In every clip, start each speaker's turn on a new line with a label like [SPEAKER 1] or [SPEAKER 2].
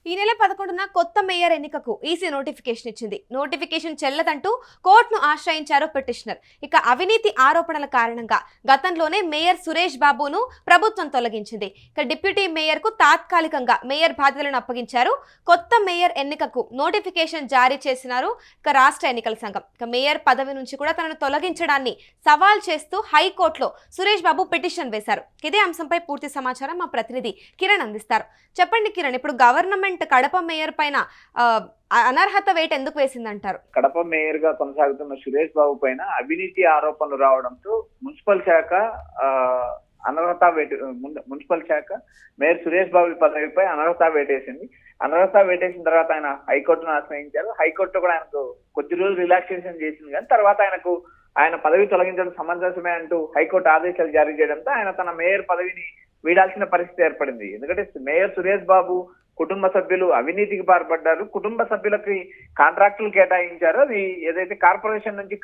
[SPEAKER 1] ఈ నెల 11న కొత్త మేయర్ ఎన్నికకు ఈసీ నోటిఫికేషన్ ఇచ్చింది. నోటిఫికేషన్ చెల్లదంటూ కోర్టును ఆశ్రయించారు పిటిషనర్. ఇక అవినీతి ఆరోపణల కారణంగా గతంలోనే మేయర్ సురేష్ బాబును ప్రభుత్వం తొలగించింది. ఇక డిప్యూటీ మేయర్ కు తాత్కాలికంగా మేయర్ బాధ్యతలను అప్పగించారు. కొత్త మేయర్ ఎన్నికకు నోటిఫికేషన్ జారీ చేసినారు ఇక రాష్ట్ర ఎన్నికల సంఘం. ఇక మేయర్ పదవి నుంచి కూడా తనను తొలగించడాన్ని సవాల్ చేస్తూ హైకోర్టులో సురేష్ బాబు పిటిషన్ వేశారు. ఇదే అంశంపై పూర్తి సమాచారం మా ప్రతినిధి కిరణ్ అందిస్తారు. చెప్పండి కిరణ్, ఇప్పుడు గవర్నమెంట్ కడప మేయర్ పైన అనర్హత వేటు ఎందుకు వేసిందంటారు?
[SPEAKER 2] కడప మేయర్ గా కొనసాగుతున్న సురేష్ బాబు పైన అవినీతి ఆరోపణలు రావడంతో మున్సిపల్ శాఖ అనర్హత వేటు మున్సిపల్ శాఖ మేయర్ సురేష్ బాబు పదవిపై అనర్హత వేటేసింది. అనర్హత వేటేసిన తర్వాత ఆయన హైకోర్టును ఆశ్రయించారు. హైకోర్టు కూడా ఆయనకు కొద్ది రోజులు రిలాక్సేషన్ చేసింది, కానీ తర్వాత ఆయన పదవి తొలగించడం సమంజసమే అంటూ హైకోర్టు ఆదేశాలు జారీ చేయడంతో ఆయన తన మేయర్ పదవిని వీడాల్సిన పరిస్థితి ఏర్పడింది. ఎందుకంటే మేయర్ సురేష్ బాబు కుటుంబ సభ్యులు అవినీతికి పాల్పడ్డారు. కుటుంబ సభ్యులకి కాంట్రాక్టులు కేటాయించారు. అది ఏదైతే కార్పొరేషన్ నుంచి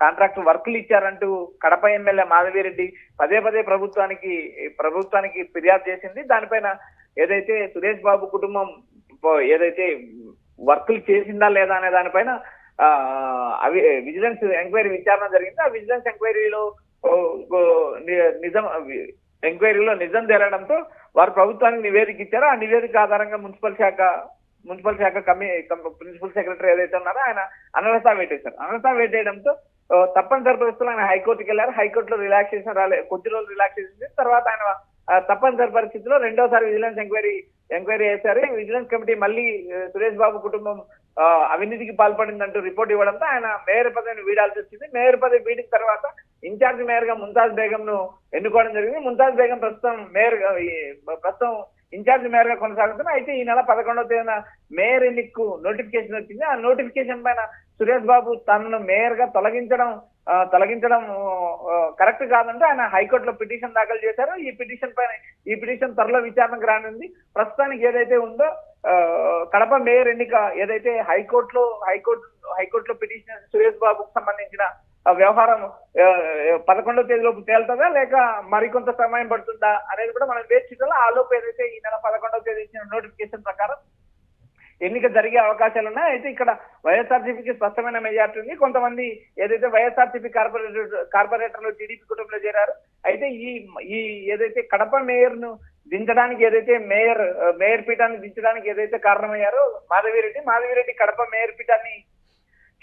[SPEAKER 2] కాంట్రాక్ట్ వర్కులు ఇచ్చారంటూ కడప ఎమ్మెల్యే మాధవిరెడ్డి పదే పదే ప్రభుత్వానికి ఫిర్యాదు చేసింది. దానిపైన ఏదైతే సురేష్ బాబు కుటుంబం ఏదైతే వర్కులు చేసిందా లేదా అనే దానిపైన విజిలెన్స్ ఎంక్వైరీ విచారణ జరిగింది. ఆ విజిలెన్స్ ఎంక్వైరీలో నిజం తేలడంతో వారు ప్రభుత్వానికి నివేదిక ఇచ్చారో ఆ నివేదిక ఆధారంగా మున్సిపల్ శాఖ ప్రిన్సిపల్ సెక్రటరీ ఏదైతే ఉన్నారో ఆయన అనర్హత వేటేశారు. అనర్హత వేటేయడంతో తప్పనిసరి పరిస్థితుల్లో ఆయన హైకోర్టుకి వెళ్ళారు. హైకోర్టులో రిలాక్సేషన్ కొద్ది రోజులు రిలాక్సేషన్ తర్వాత ఆయన తప్పనిసరి పరిస్థితిలో రెండోసారి విజిలెన్స్ ఎంక్వైరీ చేశారు. విజిలెన్స్ కమిటీ మళ్ళీ సురేష్ బాబు కుటుంబం అవినీతికి పాల్పడిందంటూ రిపోర్ట్ ఇవ్వడంతో ఆయన మేయర్ పదవిని వీడాల్సి వచ్చింది. మేయర్ పదవి వీడిన తర్వాత ఇన్ఛార్జ్ మేయర్ గా ముంతాజ్ బేగం ను ఎన్నుకోవడం జరిగింది. ముంతాజ్ బేగం ప్రస్తుతం ఇన్ఛార్జ్ మేయర్ గా కొనసాగుతున్నారు. అయితే ఈ నెల 11వ తేదీన మేయర్ ఎన్నికకు నోటిఫికేషన్ వచ్చింది. ఆ నోటిఫికేషన్ పైన సురేష్ బాబు తనను మేయర్ గా తొలగించడం కరెక్ట్ కాదంటే ఆయన హైకోర్టులో పిటిషన్ దాఖలు చేశారు. ఈ పిటిషన్ త్వరలో విచారణకు రానుంది. ప్రస్తుతానికి ఏదైతే ఉందో కడప మేయర్ ఎన్నిక ఏదైతే హైకోర్టులో పిటిషన్ సురేష్ బాబుకు సంబంధించిన వ్యవహారం 11వ తేదీలోపు తేలుతుందా లేక మరికొంత సమయం పడుతుందా అనేది కూడా మనం వేచి చూడాలి. ఆ లోపు ఏదైతే ఈ నెల 11వ తేదీ ఇచ్చిన నోటిఫికేషన్ ప్రకారం ఎన్నిక జరిగే అవకాశాలు ఉన్నాయి. అయితే ఇక్కడ వైఎస్ఆర్సీపీకి స్పష్టమైన మెజార్టీ ఉంది. కొంతమంది ఏదైతే వైఎస్ఆర్సీపీ కార్పొరేటర్లు టీడీపీ కుటుంబంలో చేరారు. అయితే ఈ ఏదైతే కడప మేయర్ ను దించడానికి ఏదైతే మేయర్ పీఠాన్ని దించడానికి ఏదైతే కారణమయ్యారో మాధవిరెడ్డి కడప మేయర్ పీఠాన్ని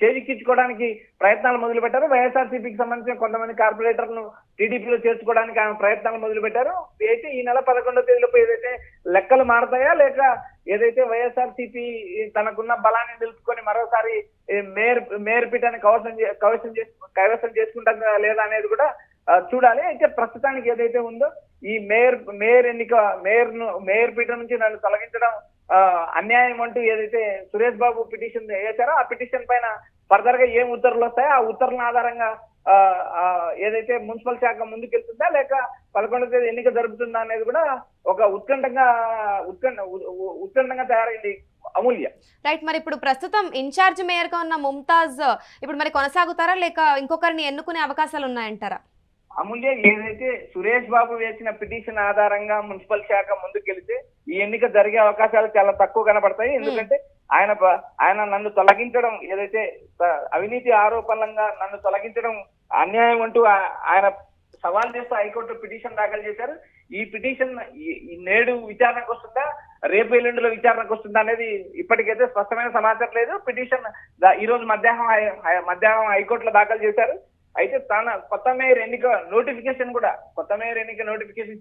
[SPEAKER 2] చేజిక్కించుకోవడానికి ప్రయత్నాలు మొదలు పెట్టారు. వైఎస్ఆర్సీపీకి సంబంధించిన కొంతమంది కార్పొరేటర్లను టీడీపీలో చేర్చుకోవడానికి ఆయన ప్రయత్నాలు మొదలు పెట్టారు. అయితే ఈ నెల 11వ తేదీలోపు ఏదైతే లెక్కలు మారతాయా లేక ఏదైతే వైఎస్ఆర్సీపీ తనకున్న బలాన్ని నిలుపుకొని మరోసారి మేయర్ పీఠాన్ని కైవసం చేసుకుంటుందా లేదా అనేది కూడా చూడాలి. అయితే ప్రస్తుతానికి ఏదైతే ఉందో ఈ మేయర్ పీఠం నుంచి నన్ను తొలగించడం అన్యాయం అంటూ ఏదైతే సురేష్ బాబు పిటిషన్ వేశారో ఆ పిటిషన్ పైన ఫర్దర్ గా ఏం ఉత్తర్వులు వస్తాయో ఆ ఉత్తర్వుల ఆధారంగా ఏదైతే మున్సిపల్ శాఖ ముందుకెళ్తుందా లేక 11వ తేదీ ఎన్నిక జరుగుతుందా అనేది కూడా ఒక ఉత్కంఠంగా తయారైంది. అమూల్య,
[SPEAKER 1] రైట్. మరి ఇప్పుడు ప్రస్తుతం ఇన్ఛార్జ్ మేయర్ గా ఉన్న ముంతాజ్ ఇప్పుడు మరి కొనసాగుతారా లేక ఇంకొకరిని ఎన్నుకునే అవకాశాలు ఉన్నాయంటారా?
[SPEAKER 2] అమూల్య, ఏదైతే సురేష్ బాబు వేసిన పిటిషన్ ఆధారంగా మున్సిపల్ శాఖ ముందుకెళ్తే ఈ ఎన్నిక జరిగే అవకాశాలు చాలా తక్కువ కనబడతాయి. ఎందుకంటే ఆయన నన్ను తొలగించడం ఏదైతే అవినీతి ఆరోపణలంగా నన్ను తొలగించడం అన్యాయం అంటూ ఆయన సవాల్ చేస్తూ హైకోర్టు పిటిషన్ దాఖలు చేశారు. ఈ పిటిషన్ నేడు విచారణకు వస్తుందా రేపు ఎల్లుండిలో విచారణకు వస్తుందా అనేది ఇప్పటికైతే స్పష్టమైన సమాచారం లేదు. పిటిషన్ ఈ రోజు మధ్యాహ్నం హైకోర్టులో దాఖలు చేశారు. అయితే తన కొత్త మేయర్ ఎన్నిక నోటిఫికేషన్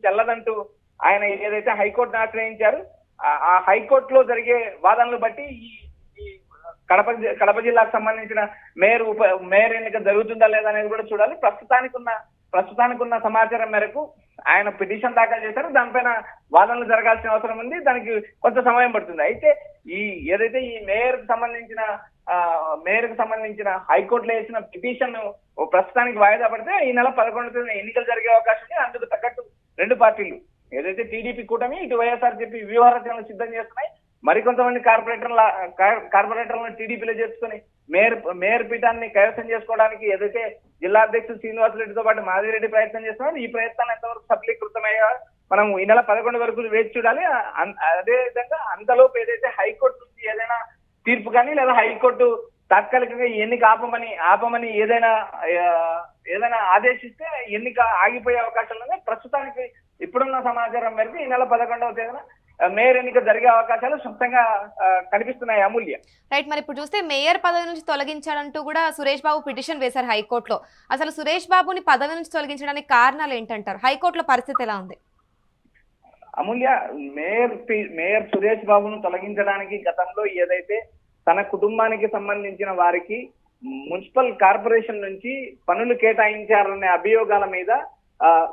[SPEAKER 2] చెల్లదంటూ ఆయన ఏదైతే హైకోర్టును ఆశ్రయించారు ఆ హైకోర్టులో జరిగే వాదనలు బట్టి ఈ కడప జిల్లాకు సంబంధించిన మేయర్ ఎన్నిక జరుగుతుందా లేదా అనేది కూడా చూడాలి. ప్రస్తుతానికి ఉన్న సమాచారం మేరకు ఆయన పిటిషన్ దాఖలు చేశారు. దానిపైన వాదనలు జరగాల్సిన అవసరం ఉంది. దానికి కొంత సమయం పడుతుంది. అయితే ఏదైతే ఈ మేయర్ కు సంబంధించిన హైకోర్టులో వేసిన పిటిషన్ ప్రస్తుతానికి వాయిదా పడితే ఈ నెల 11వ తేదీన ఎన్నికలు జరిగే అవకాశం ఉంది. అందుకు తగ్గట్టు రెండు పార్టీలు ఏదైతే టీడీపీ కూటమి ఇటు వైఎస్ఆర్సీపీ వ్యూహరచనలు సిద్ధం చేస్తున్నాయి. మరికొంతమంది కార్పొరేటర్లను టీడీపీలో చేర్చుకొని మేయర్ పీఠాన్ని కైవసం చేసుకోవడానికి ఏదైతే జిల్లా అధ్యక్షుడు శ్రీనివాసరెడ్డితో పాటు మాధవిరెడ్డి ప్రయత్నం చేస్తున్నారు. ఈ ప్రయత్నాలు ఎంతవరకు సఫలీకృతమయ్యా మనం ఈ నెల 11 వరకు వేచి చూడాలి. అదే విధంగా అంతలోపు ఏదైతే హైకోర్టు నుంచి ఏదైనా తీర్పు కానీ లేదా హైకోర్టు తాత్కాలికంగా ఈ ఎన్నిక ఆపమని ఏదైనా ఆదేశిస్తే ఎన్నిక ఆగిపోయే అవకాశాలు ఉన్నాయి. ప్రస్తుతానికి ఇప్పుడున్న సమాచారం మేరకు ఈ నెల 11వ తేదీన మేయర్ ఎన్నిక జరిగే అవకాశాలు స్పష్టంగా కనిపిస్తున్నాయి. అమూల్య,
[SPEAKER 1] రైట్. మరి ఇప్పుడు చూస్తే మేయర్ పదవి నుంచి తొలగించాడంటూ కూడా సురేష్ బాబు పిటిషన్ వేశారు హైకోర్టులో. అసలు సురేష్ బాబుని పదవి నుంచి తొలగించడానికి కారణాలు ఏంటంటారు? హైకోర్టులో పరిస్థితి ఎలా ఉంది?
[SPEAKER 2] అమూల్య, మేయర్ సురేష్ బాబును తొలగించడానికి గతంలో ఏదైతే తన కుటుంబానికి సంబంధించిన వారికి మున్సిపల్ కార్పొరేషన్ నుంచి పనులు కేటాయించారనే అభియోగాల మీద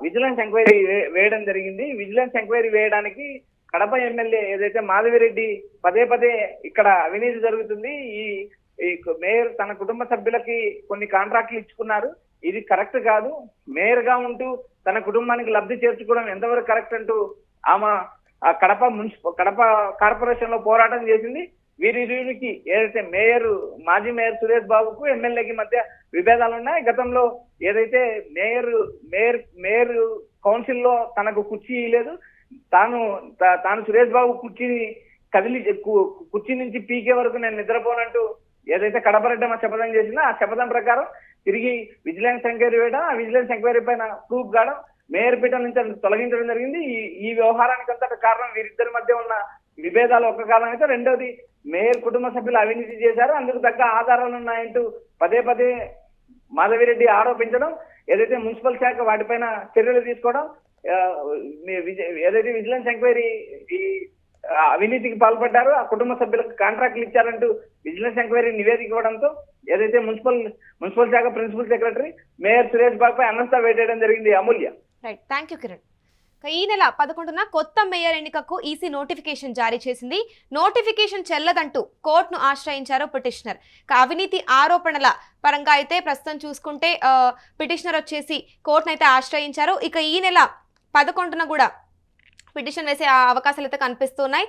[SPEAKER 2] విజిలెన్స్ ఎంక్వైరీ వేయడం జరిగింది. విజిలెన్స్ ఎంక్వైరీ వేయడానికి కడప ఎమ్మెల్యే ఏదైతే మాధవిరెడ్డి పదే ఇక్కడ అవినీతి జరుగుతుంది, ఈ మేయర్ తన కుటుంబ సభ్యులకి కొన్ని కాంట్రాక్ట్లు ఇచ్చుకున్నారు, ఇది కరెక్ట్ కాదు, మేయర్ గా ఉంటూ తన కుటుంబానికి లబ్ధి చేర్చుకోవడం ఎంతవరకు కరెక్ట్ అంటూ ఆమె కడప కార్పొరేషన్ లో పోరాటం చేసింది. వీరికి ఏదైతే మాజీ మేయర్ సురేష్ బాబుకు ఎమ్మెల్యేకి మధ్య విభేదాలు ఉన్నాయి. గతంలో ఏదైతే మేయర్ కౌన్సిల్ లో తనకు కుర్చీ లేదు, తాను సురేష్ బాబు కుర్చీ నుంచి పీకే వరకు నేను నిద్రపోనంటూ ఏదైతే కడపరెడ్డమ్మ శపథం చేసిందో ఆ శపథం ప్రకారం తిరిగి విజిలెన్స్ ఎంక్వైరీ వేయడం, ఆ విజిలెన్స్ ఎంక్వైరీ పైన ప్రూఫ్ కావడం, మేయర్ పీఠం నుంచి తొలగించడం జరిగింది. ఈ వ్యవహారానికి అంతటి కారణం వీరిద్దరి మధ్య ఉన్న విభేదాలు ఒక కారణం అయితే, రెండోది మేయర్ కుటుంబ సభ్యులు అవినీతి చేశారు, అందుకు తగ్గ ఆధారాలు ఉన్నాయంటూ పదే మాధవిరెడ్డి ఆరోపించడం, ఏదైతే మున్సిపల్ శాఖ వాటిపైన చర్యలు తీసుకోవడం, ఏదైతే విజిలెన్స్ ఎంక్వైరీ ఈ అవినీతికి పాల్పడ్డారో ఆ కుటుంబ సభ్యులకు కాంట్రాక్ట్లు ఇచ్చారంటూ విజిలెన్స్ ఎంక్వైరీ నివేదిక ఇవ్వడంతో ఏదైతే మున్సిపల్ శాఖ principal secretary mayor Suresh Babu పై అనంతా వేయడం జరిగింది. అమూల్య,
[SPEAKER 1] రైట్, థ్యాంక్ యూ కిరణ్. ఈ నెల 11న కొత్త మేయర్ ఎన్నికకు ఈసీ నోటిఫికేషన్ జారీ చేసింది. నోటిఫికేషన్ చెల్లదంటూ కోర్టును ఆశ్రయించారు పిటిషనర్. అవినీతి ఆరోపణల పరంగా అయితే ప్రస్తుతం చూసుకుంటే పిటిషనర్ వచ్చేసి కోర్టును అయితే ఆశ్రయించారు. ఇక ఈ నెల 11న కూడా పిటిషన్ వేసే అవకాశాలు అయితే కనిపిస్తున్నాయి.